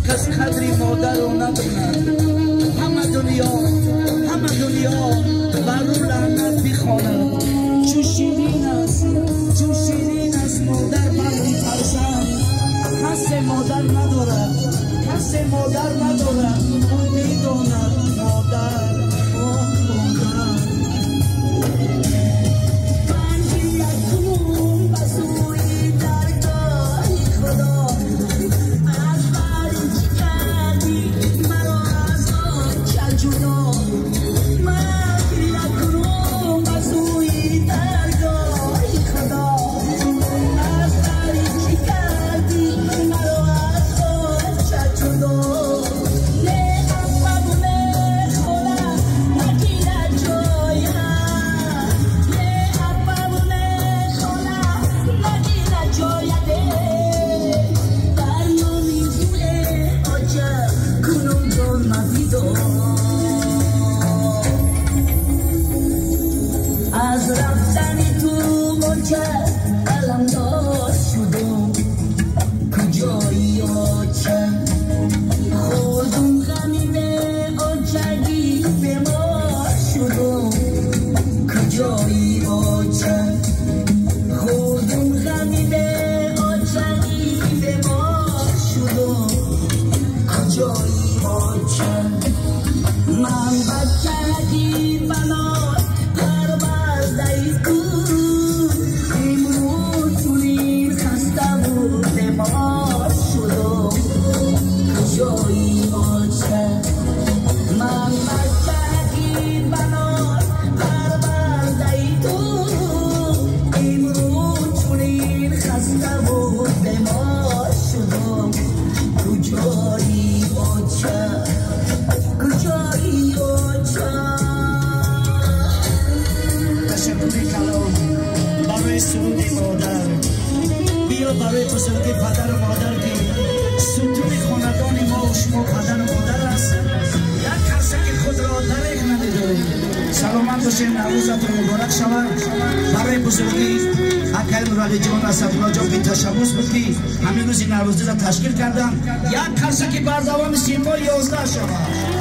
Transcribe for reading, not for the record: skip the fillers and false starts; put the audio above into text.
کس قدری مادر رو نداند. همه دنیا بر او لعنت میخواند. چو شیرین است مادر بر بی فرزند. کس مادر ندارد او میداند مادر. از رفتن تو گنچه علمدار شدم. کجایی آچه خودم غمی به آچگی بیمار شدم. کجایی آچه خودم غمی به آچگی بیمار شدم. کجایی آچه من بچگی بنار سرود مادر بیا برای بزرگی پدر و مادر که ستون خاندان ما و شما پدر و مادر است. یک کسی که خود را درک نمی‌داریم. سلامت باشین، نوروزتون مبارک شود. برای بزرگی اکل مرادی جان از سفلا جان که تشبوس بود که همین روز نوروزی را تشکیل کردن. یک کسی که بردوام 30 ماه 11 شود.